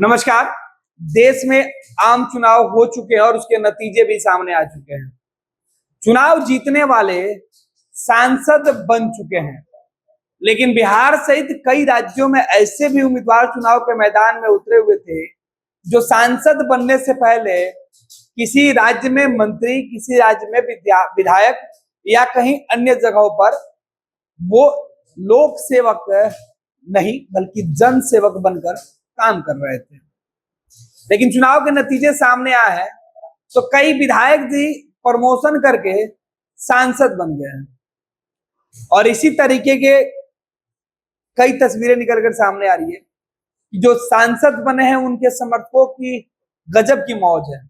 नमस्कार। देश में आम चुनाव हो चुके हैं और उसके नतीजे भी सामने आ चुके हैं। चुनाव जीतने वाले सांसद बन चुके हैं, लेकिन बिहार सहित कई राज्यों में ऐसे भी उम्मीदवार चुनाव के मैदान में उतरे हुए थे जो सांसद बनने से पहले किसी राज्य में मंत्री, किसी राज्य में विधायक या कहीं अन्य जगहों पर वो लोक सेवक नहीं बल्कि जन सेवक बनकर काम कर रहे थे। लेकिन चुनाव के नतीजे सामने आए हैं तो कई विधायक जी प्रमोशन करके सांसद बन गए हैं और इसी तरीके के कई तस्वीरें निकलकर सामने आ रही है कि जो सांसद बने हैं उनके समर्थकों की गजब की मौज है।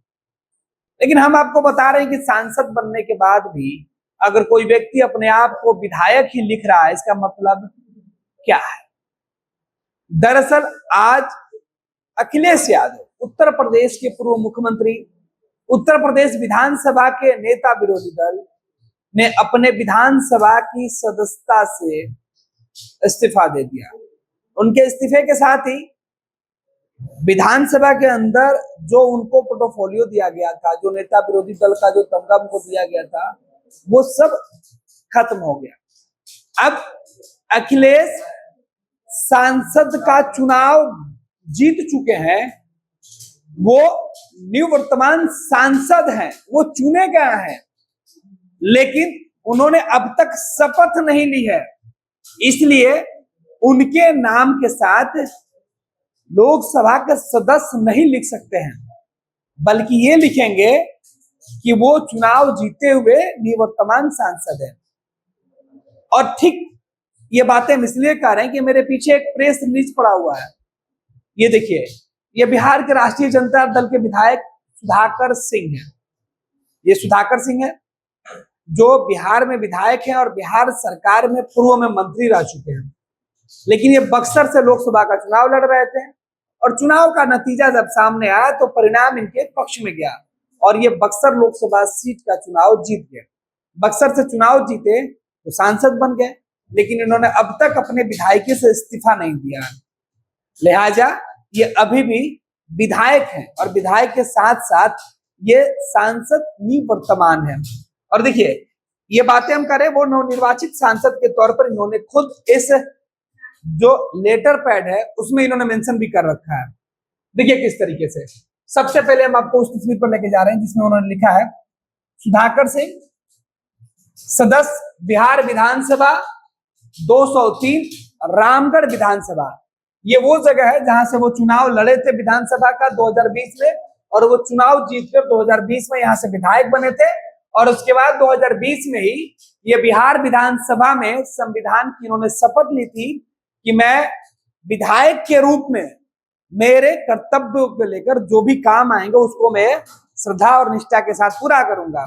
लेकिन हम आपको बता रहे हैं कि सांसद बनने के बाद भी अगर कोई व्यक्ति अपने आप को विधायक ही लिख रहा है, इसका मतलब क्या है? दरअसल आज अखिलेश यादव उत्तर प्रदेश के पूर्व मुख्यमंत्री, उत्तर प्रदेश विधानसभा के नेता विरोधी दल ने अपने विधानसभा की सदस्यता से इस्तीफा दे दिया। उनके इस्तीफे के साथ ही विधानसभा के अंदर जो उनको पोर्टफोलियो दिया गया था, जो नेता विरोधी दल का जो तमगा उनको दिया गया था, वो सब खत्म हो गया। अब अखिलेश सांसद का चुनाव जीत चुके हैं, वो निवर्तमान सांसद हैं, वो चुने गए हैं, लेकिन उन्होंने अब तक शपथ नहीं ली है। इसलिए उनके नाम के साथ लोकसभा के सदस्य नहीं लिख सकते हैं, बल्कि ये लिखेंगे कि वो चुनाव जीते हुए निवर्तमान सांसद हैं। और ठीक ये बातें हम इसलिए कह रहे हैं कि मेरे पीछे एक प्रेस रिलीज पड़ा हुआ है। ये देखिए, ये बिहार के राष्ट्रीय जनता दल के विधायक सुधाकर सिंह है। ये सुधाकर सिंह है जो बिहार में विधायक हैं और बिहार सरकार में पूर्व में मंत्री रह चुके हैं। लेकिन ये बक्सर से लोकसभा का चुनाव लड़ रहे थे और चुनाव का नतीजा जब सामने आया तो परिणाम इनके पक्ष में गया और ये बक्सर लोकसभा सीट का चुनाव जीत गए। बक्सर से चुनाव जीते तो सांसद बन गए, लेकिन इन्होंने अब तक अपने विधायकी से इस्तीफा नहीं दिया, लिहाजा ये अभी भी विधायक हैं और विधायक के साथ साथ ये सांसद निवर्तमान है। और देखिए, ये बातें हम करें, वो नवनिर्वाचित सांसद के तौर पर इन्होंने खुद इस जो लेटर पैड है उसमें इन्होंने मेंशन भी कर रखा है। देखिए किस तरीके से। सबसे पहले हम आपको उस तस्वीर पर लेके जा रहे हैं जिसमें उन्होंने लिखा है, सुधाकर सिंह सदस्य बिहार विधानसभा 203 रामगढ़ विधानसभा। ये वो जगह है जहां से वो चुनाव लड़े थे विधानसभा का 2020 में और वो चुनाव जीतकर 2020 में यहां से विधायक बने थे और उसके बाद 2020 में ही ये बिहार विधानसभा में संविधान की इन्होंने शपथ ली थी कि मैं विधायक के रूप में मेरे कर्तव्यों को लेकर जो भी काम आएंगे उसको मैं श्रद्धा और निष्ठा के साथ पूरा करूंगा।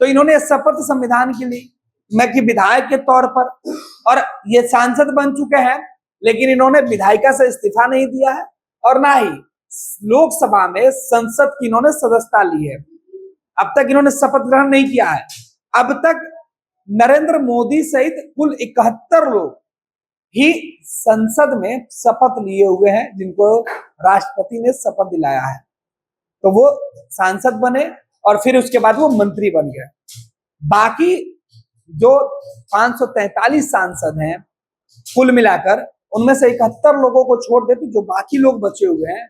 तो इन्होंने शपथ संविधान की ली, मैं कि विधायक के तौर पर, और ये सांसद बन चुके हैं, लेकिन इन्होंने विधायिका से इस्तीफा नहीं दिया है और ना ही लोकसभा में संसद की इन्होंने सदस्यता ली है। अब तक इन्होंने शपथ ग्रहण नहीं किया है। अब तक नरेंद्र मोदी सहित कुल 71 लोग ही संसद में शपथ लिए हुए हैं जिनको राष्ट्रपति ने शपथ दिलाया है, तो वो सांसद बने और फिर उसके बाद वो मंत्री बन गए। बाकी जो 543 सांसद हैं कुल मिलाकर, उनमें से 71 लोगों को छोड़ दे तो जो बाकी लोग बचे हुए हैं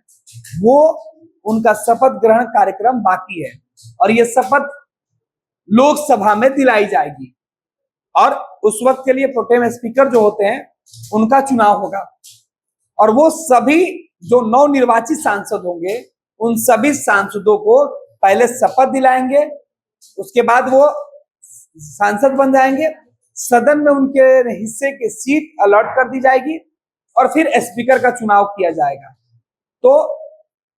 वो उनका शपथ ग्रहण कार्यक्रम बाकी है और ये शपथ लोकसभा में दिलाई जाएगी और उस वक्त के लिए प्रोटेम स्पीकर जो होते हैं उनका चुनाव होगा और वो सभी जो नवनिर्वाचित सांसद होंगे उन सभी सांसदों को पहले शपथ दिलाएंगे, उसके बाद वो सांसद बन जाएंगे, सदन में उनके हिस्से की सीट अलॉट कर दी जाएगी और फिर स्पीकर का चुनाव किया जाएगा। तो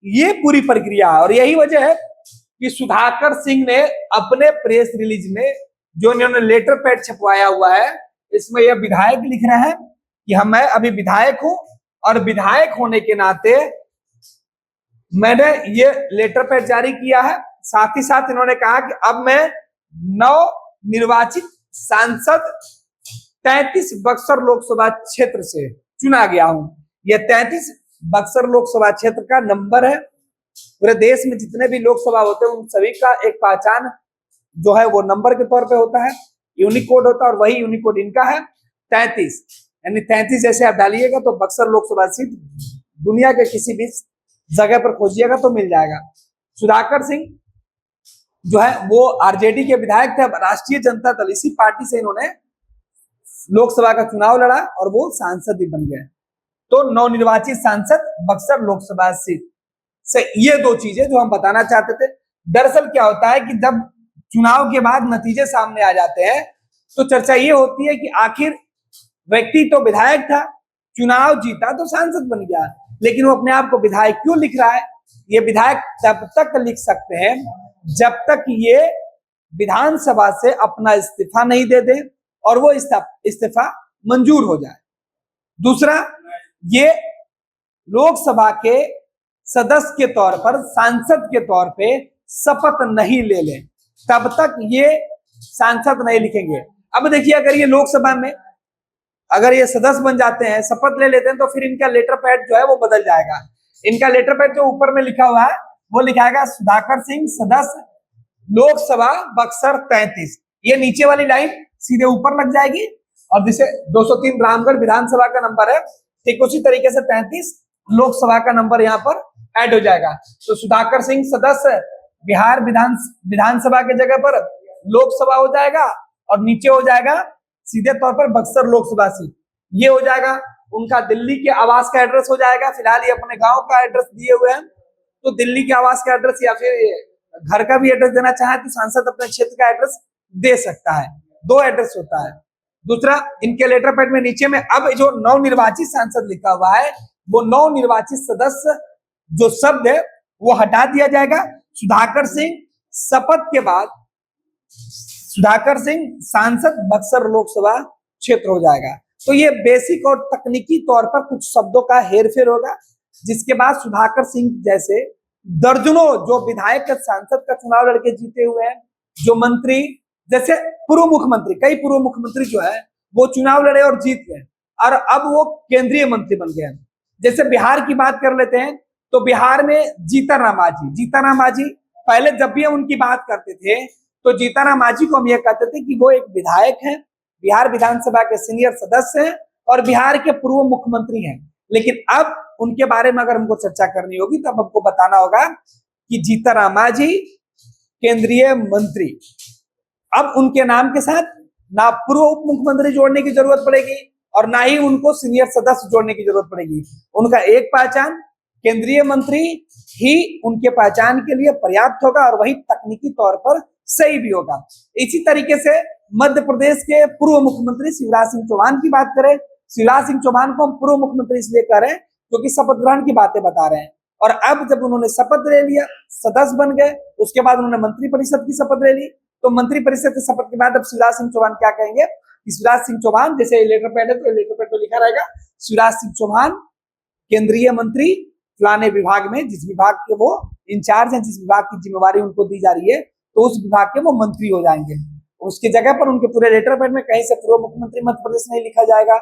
ये पूरी प्रक्रिया है और यही वजह है कि सुधाकर सिंह ने अपने प्रेस रिलीज में जो इन्होंने लेटर पैड छपवाया हुआ है, इसमें यह विधायक लिख रहे हैं कि मैं अभी विधायक हूं और विधायक होने के नाते मैंने ये लेटर पैड जारी किया है। साथ ही साथ इन्होंने कहा कि अब मैं नवनिर्वाचित सांसद 33 बक्सर लोकसभा क्षेत्र से चुना गया हूं। यह 33 बक्सर लोकसभा क्षेत्र का नंबर है। पूरे देश में जितने भी लोकसभा होते हैं उन सभी का एक पहचान जो है वो नंबर के तौर पे होता है, यूनिकोड होता है, और वही यूनिकोड इनका है 33, यानी 33 जैसे आप डालिएगा तो बक्सर लोकसभा सीट दुनिया के किसी भी जगह पर खोजिएगा तो मिल जाएगा। सुधाकर सिंह जो है वो आरजेडी के विधायक थे, राष्ट्रीय जनता दल इसी पार्टी से इन्होंने लोकसभा का चुनाव लड़ा और वो सांसद भी बन गए। तो नवनिर्वाचित सांसद बक्सर लोकसभा सीट से ये दो चीजें जो हम बताना चाहते थे। दरअसल क्या होता है कि जब चुनाव के बाद नतीजे सामने आ जाते हैं तो चर्चा ये होती है कि आखिर व्यक्ति तो विधायक था, चुनाव जीता तो सांसद बन गया, लेकिन वो अपने आप को विधायक क्यों लिख रहा है? ये विधायक तब तक लिख सकते हैं जब तक ये विधानसभा से अपना इस्तीफा नहीं दे दे और वो इस्तीफा मंजूर हो जाए। दूसरा, ये लोकसभा के सदस्य के तौर पर, सांसद के तौर पे शपथ नहीं ले ले, तब तक ये सांसद नहीं लिखेंगे। अब देखिए, अगर ये लोकसभा में अगर ये सदस्य बन जाते हैं, शपथ ले लेते हैं, तो फिर इनका लेटर पैड जो है वो बदल जाएगा। इनका लेटर पैड जो ऊपर में लिखा हुआ है वो लिखाएगा सुधाकर सिंह सदस्य लोकसभा बक्सर 33, ये नीचे वाली लाइन सीधे ऊपर लग जाएगी, और जिसे 203 रामगढ़ विधानसभा का नंबर है, ठीक उसी तरीके से 33 लोकसभा का नंबर यहाँ पर ऐड हो जाएगा। तो सुधाकर सिंह सदस्य बिहार विधानसभा के जगह पर लोकसभा हो जाएगा, और नीचे हो जाएगा सीधे तौर पर बक्सर लोकसभा सीट। ये हो जाएगा उनका दिल्ली के आवास का एड्रेस हो जाएगा। फिलहाल ये अपने गांव का एड्रेस दिए हुए हैं, तो दिल्ली के आवास का एड्रेस या फिर घर का भी एड्रेस देना चाहे तो सांसद अपने क्षेत्र का एड्रेस दे सकता है। दो एड्रेस होता है। दूसरा, इनके लेटर पैड में नीचे में अब जो नवनिर्वाचित सांसद लिखा हुआ है, वो नवनिर्वाचित सदस्य जो शब्द है वो हटा दिया जाएगा। सुधाकर सिंह शपथ के बाद सुधाकर सिंह सांसद बक्सर लोकसभा क्षेत्र हो जाएगा। तो ये बेसिक और तकनीकी तौर पर कुछ शब्दों का हेरफेर होगा, जिसके बाद सुधाकर सिंह जैसे दर्जनों जो विधायक सांसद का चुनाव लड़के जीते हुए हैं, जो मंत्री, जैसे पूर्व मुख्यमंत्री, कई पूर्व मुख्यमंत्री जो है वो चुनाव लड़े और जीत गए, और अब वो केंद्रीय मंत्री बन गए। जैसे बिहार की बात कर लेते हैं, तो बिहार में जीतन राम मांझी पहले जब भी हम उनकी बात करते थे तो जीतन राम मांझी को हम ये कहते थे कि वो एक विधायक हैं, बिहार विधानसभा के सीनियर सदस्य हैं और बिहार के पूर्व मुख्यमंत्री हैं। लेकिन अब उनके बारे में अगर हमको चर्चा करनी होगी तब हमको बताना होगा कि जीतन राम मांझी केंद्रीय मंत्री। अब उनके नाम के साथ ना पूर्व उप मुख्यमंत्री जोड़ने की जरूरत पड़ेगी और ना ही उनको सीनियर सदस्य जोड़ने की जरूरत पड़ेगी। उनका एक पहचान केंद्रीय मंत्री ही उनके पहचान के लिए पर्याप्त होगा, और वही तकनीकी तौर पर सही भी होगा। इसी तरीके से मध्य प्रदेश के पूर्व मुख्यमंत्री शिवराज सिंह चौहान की बात करें, शिवराज सिंह चौहान को हम पूर्व मुख्यमंत्री इसलिए कह रहे हैं क्योंकि शपथ ग्रहण की बातें बता रहे हैं। और अब जब उन्होंने शपथ ले लिया, सदस्य बन गए, उसके बाद उन्होंने मंत्रिपरिषद की शपथ ले ली, तो मंत्रिपरिषद की शपथ के बाद अब शिवराज सिंह चौहान क्या कहेंगे? शिवराज सिंह चौहान, जैसे लेटर पैड है तो लेटर पैड पर लिखा रहेगा शिवराज सिंह चौहान केंद्रीय मंत्री फलाने विभाग में, जिस विभाग के वो इंचार्ज हैं, जिस विभाग की जिम्मेवारी उनको दी जा रही है, तो उस विभाग के वो मंत्री हो जाएंगे। उसकी जगह पर उनके पूरे लेटर पैड में कहीं से पूर्व मुख्यमंत्री मध्य प्रदेश नहीं लिखा जाएगा,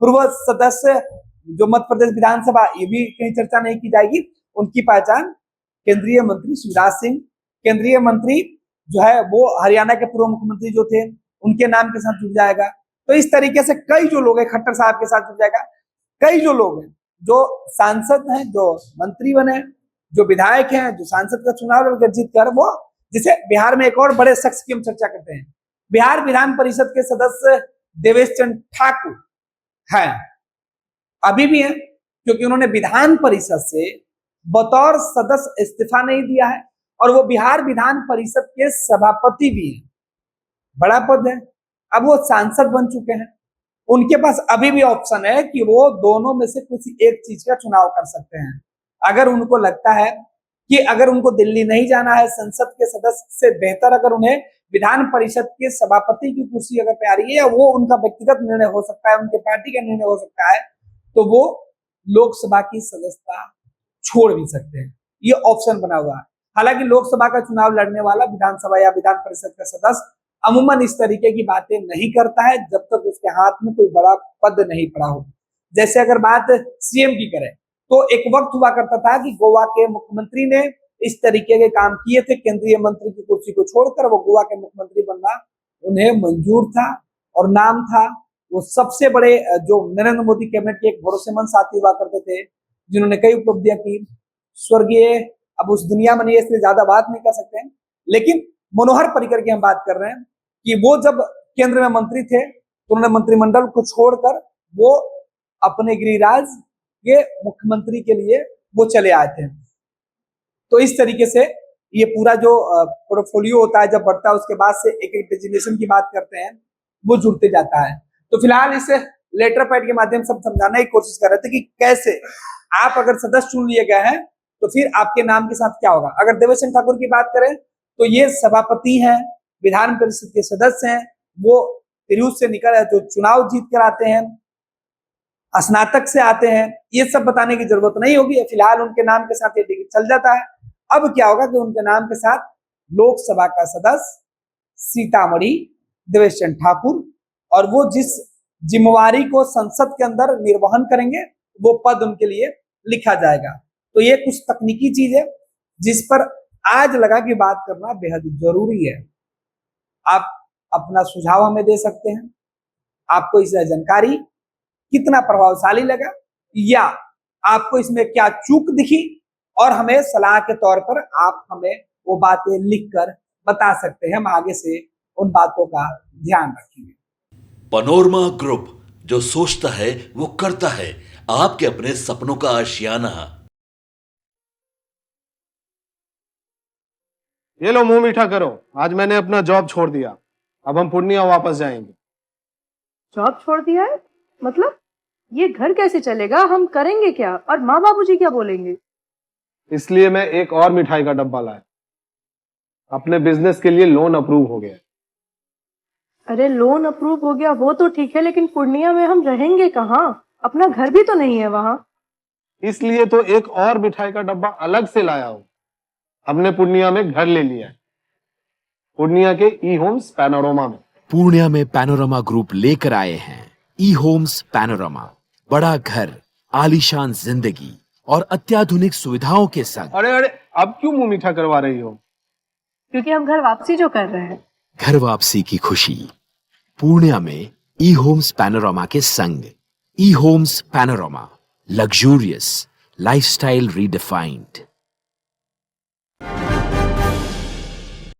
पूर्व सदस्य जो मध्य प्रदेश विधानसभा, ये भी कहीं चर्चा नहीं की जाएगी। उनकी पहचान केंद्रीय मंत्री शिवराज सिंह, केंद्रीय मंत्री जो है वो हरियाणा के पूर्व मुख्यमंत्री जो थे उनके नाम के साथ जुड़ जाएगा। तो इस तरीके से कई जो लोग हैं, खट्टर साहब के साथ जुड़ जाएगा। कई जो लोग हैं जो सांसद हैं, जो मंत्री बने, जो विधायक हैं, जो सांसद का चुनाव लड़कर जीत कर वो, जिसे बिहार में एक और बड़े शख्स की हम चर्चा करते हैं, बिहार विधान परिषद के सदस्य देवेश चंद्र ठाकुर हैं, अभी भी हैं, क्योंकि उन्होंने विधान परिषद से बतौर सदस्य इस्तीफा नहीं दिया है और वो बिहार विधान परिषद के सभापति भी हैं, बड़ा पद है। अब वो सांसद बन चुके हैं, उनके पास अभी भी ऑप्शन है कि वो दोनों में से किसी एक चीज का चुनाव कर सकते हैं। अगर उनको लगता है कि अगर उनको दिल्ली नहीं जाना है, संसद के सदस्य से बेहतर अगर उन्हें विधान परिषद के सभापति की कुर्सी अगर प्यारी है, या वो उनका व्यक्तिगत निर्णय हो सकता है, उनके पार्टी का निर्णय हो सकता है, तो वो लोकसभा की सदस्यता छोड़ भी सकते हैं। ये ऑप्शन बना हुआ है। हालांकि लोकसभा का चुनाव लड़ने वाला विधानसभा या विधान परिषद का सदस्य अमूमन इस तरीके की बातें नहीं करता है जब तक उसके हाथ में कोई बड़ा पद नहीं पड़ा हो। जैसे अगर बात सीएम की करें तो एक वक्त हुआ करता था कि गोवा के मुख्यमंत्री ने इस तरीके के काम किए थे, केंद्रीय मंत्री की कुर्सी को छोड़कर वो गोवा के मुख्यमंत्री बनना उन्हें मंजूर था, और नाम था वो सबसे बड़े जो नरेंद्र मोदी कैबिनेट के एक भरोसेमंद साथी हुआ करते थे, जिन्होंने कई उपलब्धियां की, स्वर्गीय, अब उस दुनिया में नहीं है इसलिए ज्यादा बात नहीं कर सकते हैं, लेकिन मनोहर पर्रिकर की हम बात कर रहे हैं कि वो जब केंद्र में मंत्री थे तो उन्होंने मंत्रिमंडल को छोड़कर वो अपने गिरिराज के मुख्यमंत्री के लिए वो चले आए थे। तो इस तरीके से ये पूरा जो पोर्टफोलियो होता है जब बढ़ता है उसके बाद से एक एक डेजिग्नेशन की बात करते हैं वो जुड़ते जाता है। तो फिलहाल इस लेटर पैड के माध्यम से समझाने की कोशिश कर रहे थे कि कैसे आप अगर सदस्य चुन लिए गए हैं तो फिर आपके नाम के साथ क्या होगा। अगर देवेश चंद्र ठाकुर की बात करें तो ये सभापति हैं, विधान परिषद के सदस्य हैं, वो तिरहुत से निकल जो चुनाव जीत कर आते हैं, स्नातक से आते हैं, ये सब बताने की जरूरत नहीं होगी। फिलहाल उनके नाम के साथ ये डिग्री चल जाता है। अब क्या होगा कि उनके नाम के साथ लोकसभा का सदस्य सीतामढ़ी देवेश चंद्र ठाकुर, और वो जिस जिम्मेवारी को संसद के अंदर निर्वहन करेंगे वो पद उनके लिए लिखा जाएगा। तो ये कुछ तकनीकी चीज है जिस पर आज लगा कि बात करना बेहद जरूरी है। आप अपना सुझाव हमें दे सकते हैं, आपको इससे जानकारी कितना प्रभावशाली लगा या आपको इसमें क्या चूक दिखी, और हमें सलाह के तौर पर आप हमें वो बातें लिखकर बता सकते हैं। हम आगे से उन बातों का ध्यान रखेंगे। पैनोरमा ग्रुप, जो सोचता है वो करता है, आपके अपने सपनों का आशियाना। ये लो मुंह मीठा करो, आज मैंने अपना जॉब छोड़ दिया, अब हम पूर्णिया वापस जाएंगे। जॉब छोड़ दिया है? मतलब ये घर कैसे चलेगा? हम करेंगे क्या? और माँ बाबूजी क्या बोलेंगे? इसलिए मैं एक और मिठाई का डब्बा लाया। अपने बिजनेस के लिए लोन अप्रूव हो गया। अरे लोन अप्रूव हो गया वो तो ठीक है, लेकिन पूर्णिया में हम रहेंगे कहाँ? अपना घर भी तो नहीं है वहां। इसलिए तो एक और मिठाई का डब्बा अलग से लाया हूं। हमने पूर्णिया में घर ले लिया है, पूर्णिया के ई होम्स पैनोरमा में। पूर्णिया में पैनोरमा ग्रुप लेकर आए हैं ई होम्स पैनोरमा। बड़ा घर, आलीशान जिंदगी और अत्याधुनिक सुविधाओं के संग। अरे अरे, अब क्यों मुंह मीठा करवा रही हो? क्योंकि हम घर वापसी जो कर रहे हैं। घर वापसी की खुशी पूर्णिया में ई होम्स पैनोरमा के संग। ई Homes Panorama, luxurious lifestyle redefined.